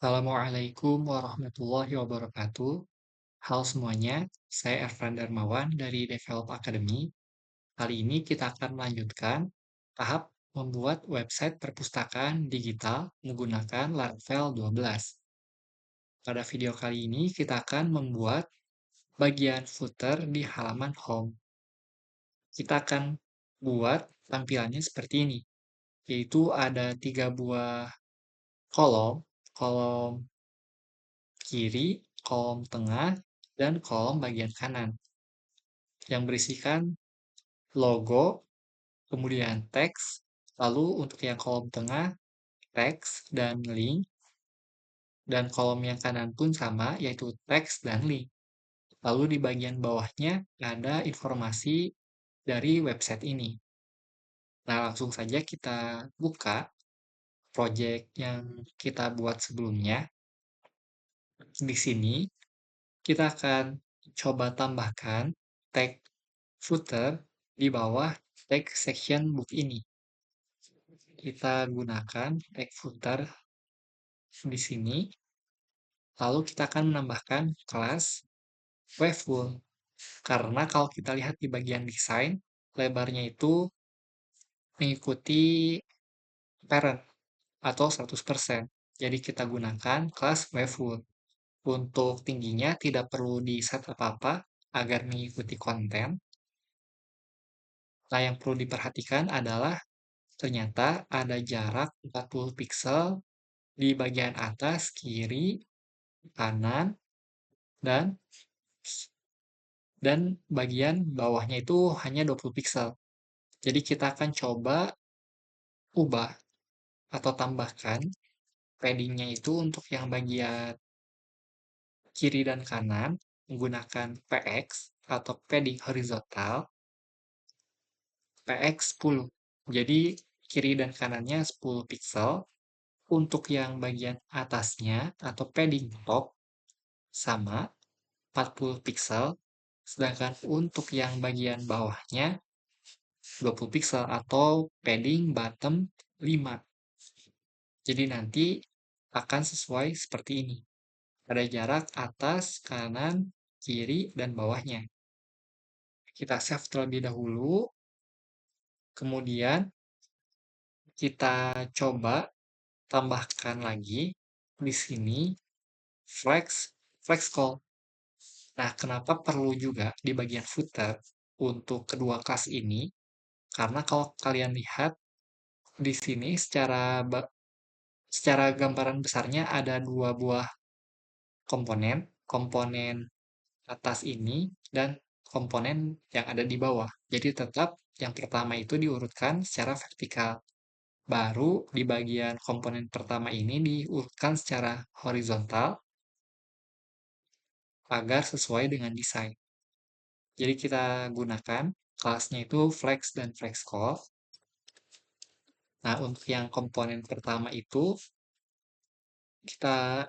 Assalamualaikum warahmatullahi wabarakatuh. Halo semuanya, saya Ervan Darmawan dari Develop Academy. Kali ini kita akan melanjutkan tahap membuat website perpustakaan digital menggunakan Laravel 12. Pada video kali ini kita akan membuat bagian footer di halaman home. Kita akan buat tampilannya seperti ini, yaitu ada 3 buah kolom, kolom kiri, kolom tengah, dan kolom bagian kanan yang berisikan logo, kemudian teks, lalu untuk yang kolom tengah, teks dan link, dan kolom yang kanan pun sama, yaitu teks dan link. Lalu di bagian bawahnya ada informasi dari website ini. Nah, langsung saja kita buka project yang kita buat sebelumnya. Di sini kita akan coba tambahkan tag footer di bawah tag section book ini. Kita gunakan tag footer di sini, lalu kita akan menambahkan kelas webful. Karena kalau kita lihat di bagian desain, lebarnya itu mengikuti parent atau 100%. Jadi kita gunakan kelas webful. Untuk tingginya tidak perlu di set apa-apa agar mengikuti konten. Nah, yang perlu diperhatikan adalah ternyata ada jarak 40 pixel di bagian atas, kiri, kanan, dan bagian bawahnya itu hanya 20 pixel. Jadi kita akan coba ubah atau tambahkan paddingnya itu untuk yang bagian kiri dan kanan menggunakan PX atau padding horizontal PX 10. Jadi kiri dan kanannya 10 pixel. Untuk yang bagian atasnya atau padding top sama 40 pixel. Sedangkan untuk yang bagian bawahnya 20 pixel atau padding bottom 5. Jadi nanti akan sesuai seperti ini. Ada jarak atas, kanan, kiri, dan bawahnya. Kita save terlebih dahulu. Kemudian kita coba tambahkan lagi di sini flex call. Nah, kenapa perlu juga di bagian footer untuk kedua kelas ini? Karena kalau kalian lihat di sini secara gambaran besarnya ada 2 buah komponen, komponen atas ini dan komponen yang ada di bawah. Jadi tetap yang pertama itu diurutkan secara vertikal. Baru di bagian komponen pertama ini diurutkan secara horizontal agar sesuai dengan desain. Jadi kita gunakan kelasnya itu flex dan flex call. Nah, untuk yang komponen pertama itu kita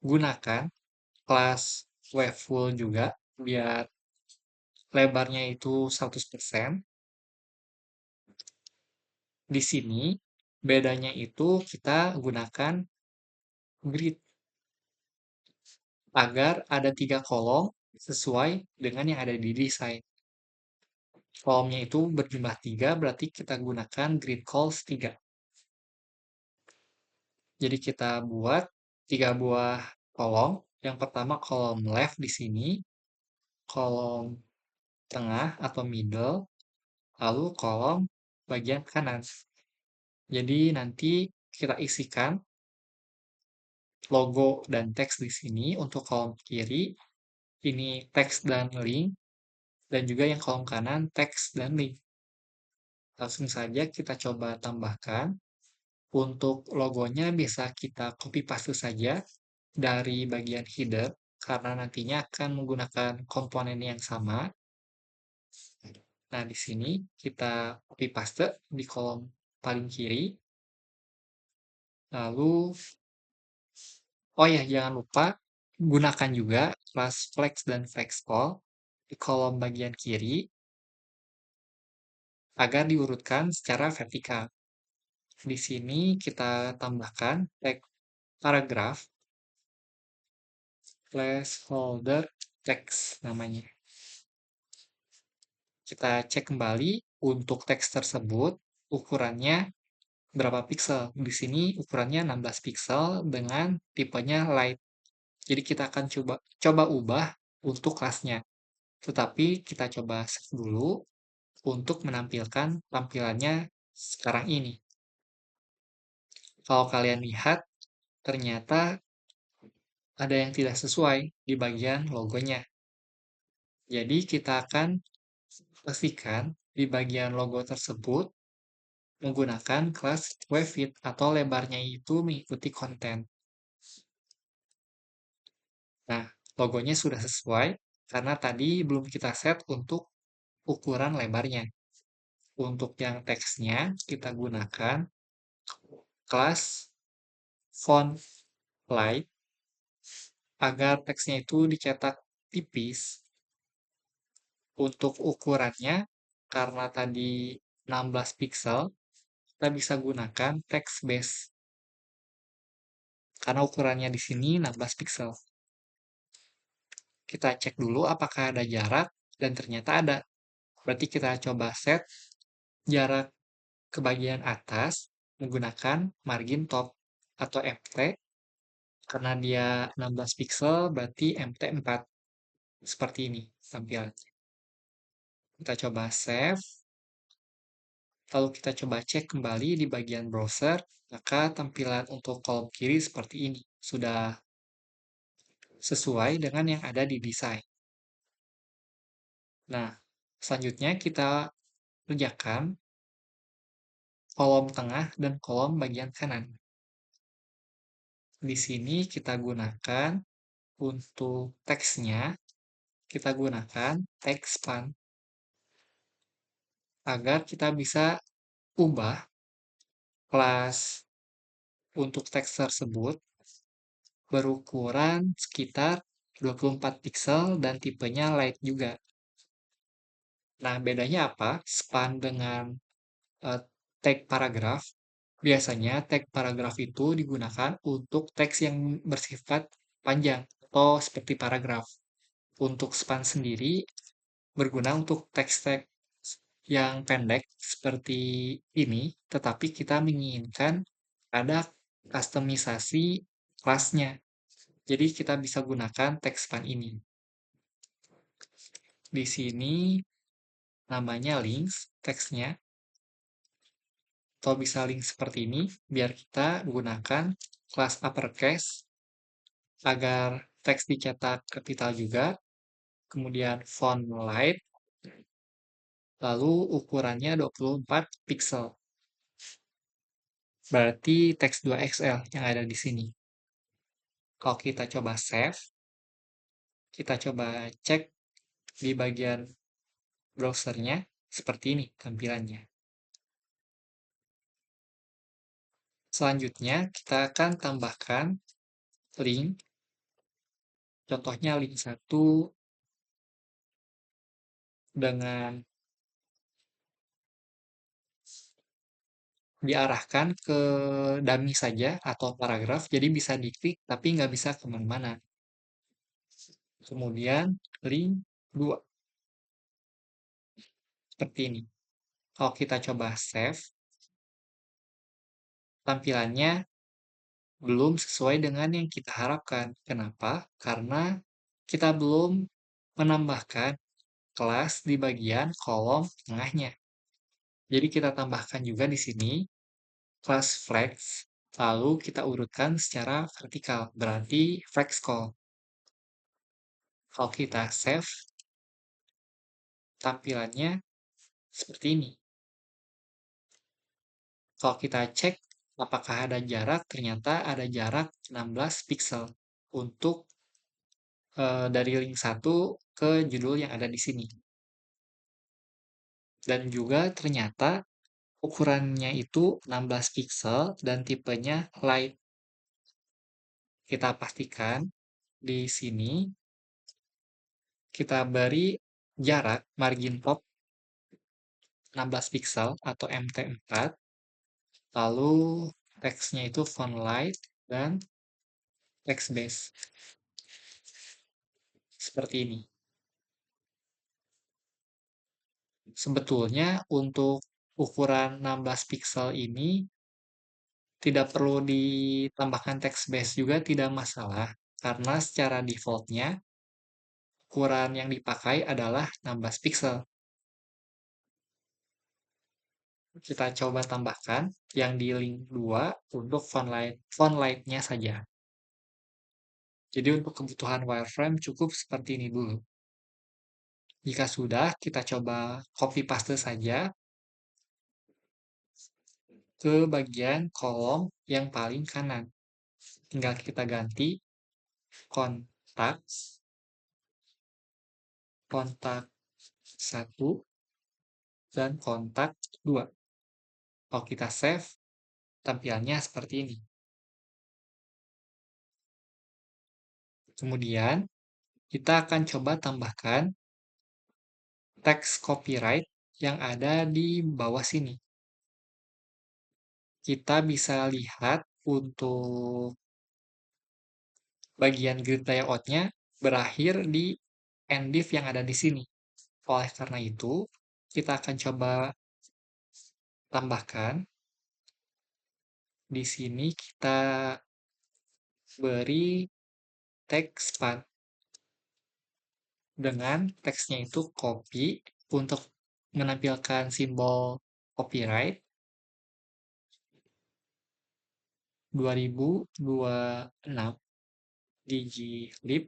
gunakan kelas webful juga biar lebarnya itu 100%. Di sini bedanya itu kita gunakan grid agar ada 3 kolom sesuai dengan yang ada di desain. Kolomnya itu berjumlah 3, berarti kita gunakan grid calls 3. Jadi kita buat 3 buah kolom. Yang pertama kolom left di sini, kolom tengah atau middle, lalu kolom bagian kanan. Jadi nanti kita isikan logo dan teks di sini untuk kolom kiri, ini teks dan link, dan juga yang kolom kanan teks dan link. Langsung saja kita coba tambahkan. Untuk logonya bisa kita copy paste saja dari bagian header, karena nantinya akan menggunakan komponen yang sama. Nah, di sini kita copy paste di kolom paling kiri. Lalu, oh ya, jangan lupa gunakan juga kelas flex dan flex call di kolom bagian kiri agar diurutkan secara vertikal. Di sini kita tambahkan tag paragraf placeholder text namanya. Kita cek kembali untuk teks tersebut ukurannya berapa pixel. Di sini ukurannya 16 pixel dengan tipenya light. Jadi kita akan coba ubah untuk kelasnya. Tetapi kita coba save dulu untuk menampilkan tampilannya sekarang ini. Kalau kalian lihat, ternyata ada yang tidak sesuai di bagian logonya. Jadi kita akan pastikan di bagian logo tersebut menggunakan kelas WebFit atau lebarnya itu mengikuti konten. Nah, logonya sudah sesuai karena tadi belum kita set untuk ukuran lebarnya. Untuk yang teksnya kita gunakan kelas font light agar teksnya itu dicetak tipis. Untuk ukurannya, karena tadi 16 pixel, kita bisa gunakan text base. Karena ukurannya di sini 16 pixel. Kita cek dulu apakah ada jarak, dan ternyata ada. Berarti kita coba set jarak ke bagian atas menggunakan margin top atau MT. Karena dia 16 pixel, berarti MT 4. Seperti ini tampilannya. Kita coba save. Lalu kita coba cek kembali di bagian browser, maka tampilan untuk kolom kiri seperti ini. Sudah sesuai dengan yang ada di desain. Nah, selanjutnya kita kerjakan kolom tengah dan kolom bagian kanan. Di sini kita gunakan untuk teksnya, kita gunakan teks span agar kita bisa ubah kelas untuk teks tersebut berukuran sekitar 24 pixel dan tipenya light juga. Nah, bedanya apa? Span dengan eh, tag paragraf. Biasanya tag paragraf itu digunakan untuk teks yang bersifat panjang atau seperti paragraf. Untuk span sendiri berguna untuk teks-teks yang pendek seperti ini, tetapi kita menginginkan ada kustomisasi kelasnya. Jadi kita bisa gunakan teks span ini. Di sini namanya links teksnya, atau bisa link seperti ini, biar kita gunakan kelas uppercase agar teks dicetak kapital juga, kemudian font light, lalu ukurannya 24 pixel. Berarti teks 2XL yang ada di sini. Kalau kita coba save, kita coba cek di bagian browsernya, seperti ini tampilannya. Selanjutnya, kita akan tambahkan link. Contohnya link 1 dengan diarahkan ke dummy saja atau paragraf, jadi bisa diklik tapi nggak bisa kemana-mana. Kemudian link 2, seperti ini. Kalau kita coba save, tampilannya belum sesuai dengan yang kita harapkan. Kenapa? Karena kita belum menambahkan kelas di bagian kolom tengahnya. Jadi kita tambahkan juga di sini kelas flex, lalu kita urutkan secara vertikal, berarti flex call. Kalau kita save, tampilannya seperti ini. Kalau kita cek apakah ada jarak, ternyata ada jarak 16 pixel untuk dari link 1 ke judul yang ada di sini. Dan juga ternyata ukurannya itu 16 pixel dan tipenya light. Kita pastikan di sini kita beri jarak margin top 16 pixel atau MT4, Lalu teksnya itu font light dan text base. Seperti ini. Sebetulnya untuk ukuran 16 pixel ini tidak perlu ditambahkan text base juga tidak masalah, karena secara defaultnya ukuran yang dipakai adalah 16 pixel. Kita coba tambahkan yang di link 2 untuk font light-nya saja. Jadi untuk kebutuhan wireframe cukup seperti ini dulu. Jika sudah, kita coba copy paste saja ke bagian kolom yang paling kanan. Tinggal kita ganti kontak, kontak 1, dan kontak 2. Kalau kita save, tampilannya seperti ini. Kemudian, kita akan coba tambahkan teks copyright yang ada di bawah sini. Kita bisa lihat untuk bagian grid layout-nya berakhir di end-div yang ada di sini. Oleh karena itu, kita akan coba tambahkan. Di sini kita beri teks path dengan teksnya itu copy untuk menampilkan simbol copyright 2026 digilib.io.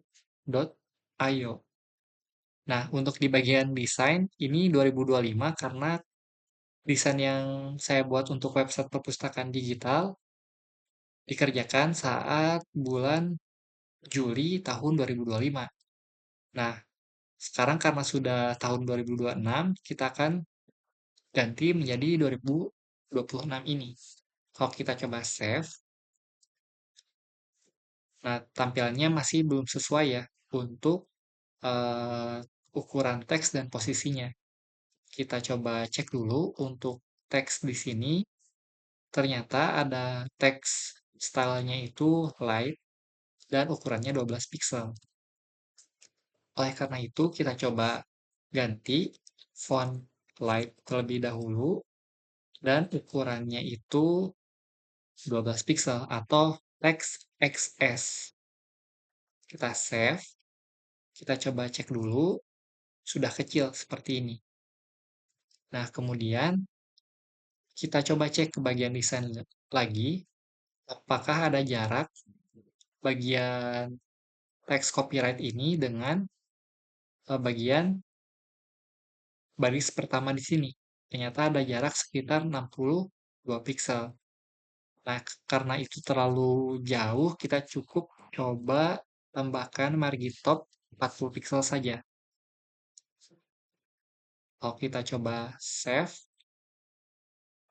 Nah, untuk di bagian desain ini 2025 karena desain yang saya buat untuk website perpustakaan digital dikerjakan saat bulan Juli tahun 2025. Nah, sekarang karena sudah tahun 2026, kita akan ganti menjadi 2026 ini. Kalau kita coba save, nah tampilannya masih belum sesuai ya untuk eh, ukuran teks dan posisinya. Kita coba cek dulu untuk teks di sini. Ternyata ada teks stylenya itu light dan ukurannya 12 pixel. Oleh karena itu, kita coba ganti font light terlebih dahulu dan ukurannya itu 12 pixel atau teks XS. Kita save, kita coba cek dulu, sudah kecil seperti ini. Nah, kemudian kita coba cek ke bagian desain lagi, apakah ada jarak bagian teks copyright ini dengan bagian baris pertama di sini. Ternyata ada jarak sekitar 62 pixel. Nah, karena itu terlalu jauh, kita cukup coba tambahkan margin top 40 pixel saja. Kalau kita coba save,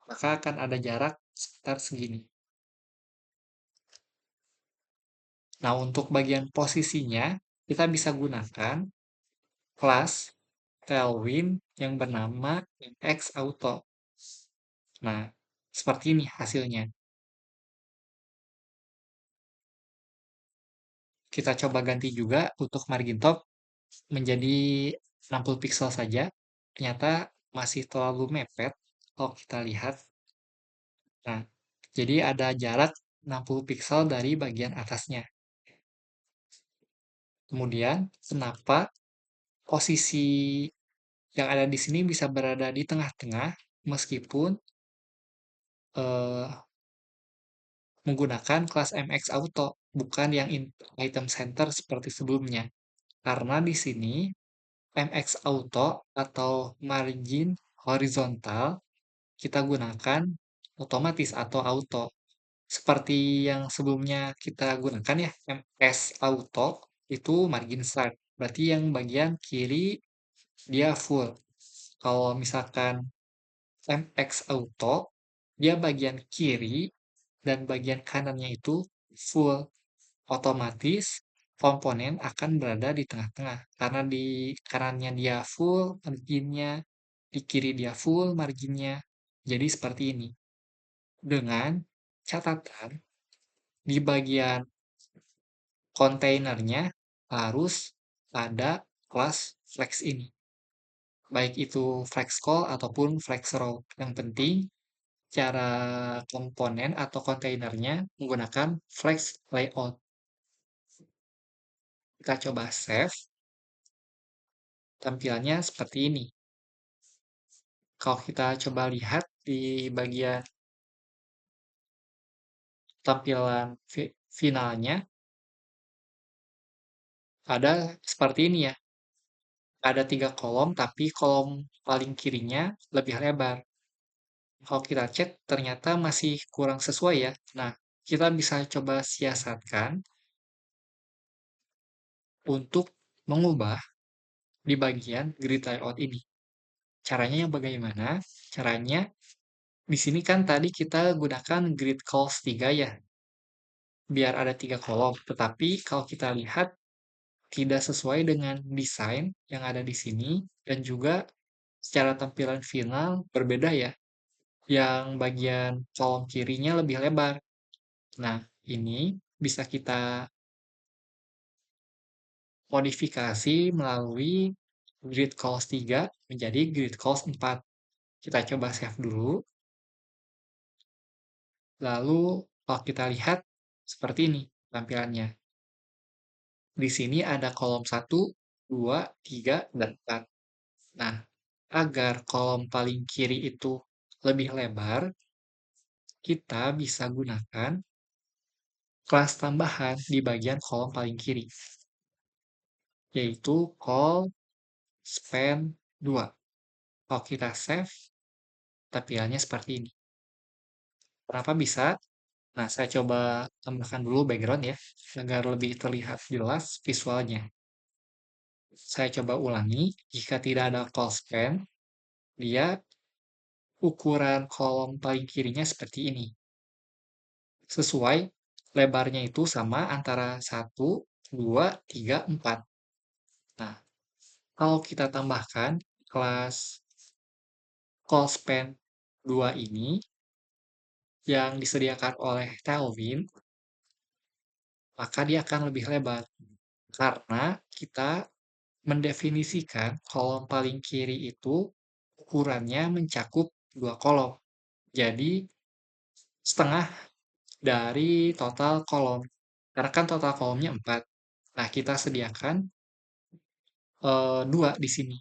maka akan ada jarak sekitar segini. Nah, untuk bagian posisinya, kita bisa gunakan kelas Tailwind yang bernama MX Auto. Nah, seperti ini hasilnya. Kita coba ganti juga untuk margin top menjadi 60 pixel saja. Ternyata masih terlalu mepet kalau kita lihat. Nah, jadi ada jarak 60 pixel dari bagian atasnya. Kemudian, kenapa posisi yang ada di sini bisa berada di tengah-tengah meskipun eh, menggunakan kelas MX Auto, bukan yang item center seperti sebelumnya. Karena di sini MX Auto atau margin horizontal kita gunakan otomatis atau auto. Seperti yang sebelumnya kita gunakan ya, MS Auto itu margin start. Berarti yang bagian kiri dia full. Kalau misalkan MX Auto, dia bagian kiri dan bagian kanannya itu full. Otomatis komponen akan berada di tengah-tengah. Karena di kanannya dia full marginnya, di kiri dia full marginnya. Jadi seperti ini. dengan catatan di bagian kontainernya harus ada kelas Flex ini. Baik itu Flex Call ataupun Flex Row. Yang penting cara komponen atau kontainernya menggunakan Flex Layout. Kita coba save, tampilannya seperti ini. Kalau kita coba lihat di bagian tampilan finalnya, ada seperti ini ya. Ada 3 kolom, tapi kolom paling kirinya lebih lebar. Kalau kita cek, ternyata masih kurang sesuai ya. Nah, kita bisa coba siasatkan untuk mengubah di bagian grid layout ini. Caranya yang bagaimana? Caranya, di sini kan tadi kita gunakan grid calls 3 ya, biar ada 3 kolom. Tetapi kalau kita lihat, tidak sesuai dengan desain yang ada di sini, dan juga secara tampilan final berbeda ya, yang bagian kolom kirinya lebih lebar. Nah, ini bisa kita modifikasi melalui grid calls 3 menjadi grid calls 4. Kita coba save dulu. Lalu kalau kita lihat seperti ini tampilannya. Di sini ada kolom 1, 2, 3, dan 4. Nah, agar kolom paling kiri itu lebih lebar, kita bisa gunakan kelas tambahan di bagian kolom paling kiri, yaitu call span 2. Kalau kita save, tampilannya seperti ini. Kenapa bisa? Nah, saya coba tambahkan dulu background ya, agar lebih terlihat jelas visualnya. Saya coba ulangi, jika tidak ada call span, dia ukuran kolom paling kirinya seperti ini. Sesuai lebarnya itu sama antara 1, 2, 3, 4. Nah, kalau kita tambahkan kelas call span 2 ini yang disediakan oleh Tailwind, maka dia akan lebih lebar. Karena kita mendefinisikan kolom paling kiri itu ukurannya mencakup 2 kolom. Jadi, setengah dari total kolom. Karena kan total kolomnya 4. Nah, kita sediakan 2 di sini.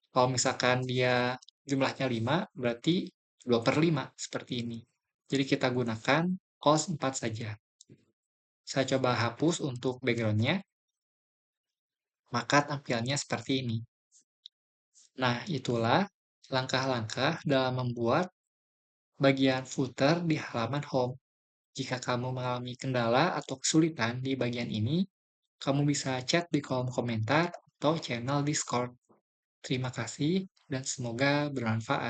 Kalau misalkan dia jumlahnya 5, berarti 2/5 seperti ini. Jadi kita gunakan cos 4 saja. Saya coba hapus untuk backgroundnya, maka tampilannya seperti ini. Nah, itulah langkah-langkah dalam membuat bagian footer di halaman home. Jika kamu mengalami kendala atau kesulitan di bagian ini, kamu bisa chat di kolom komentar atau channel Discord. Terima kasih dan semoga bermanfaat.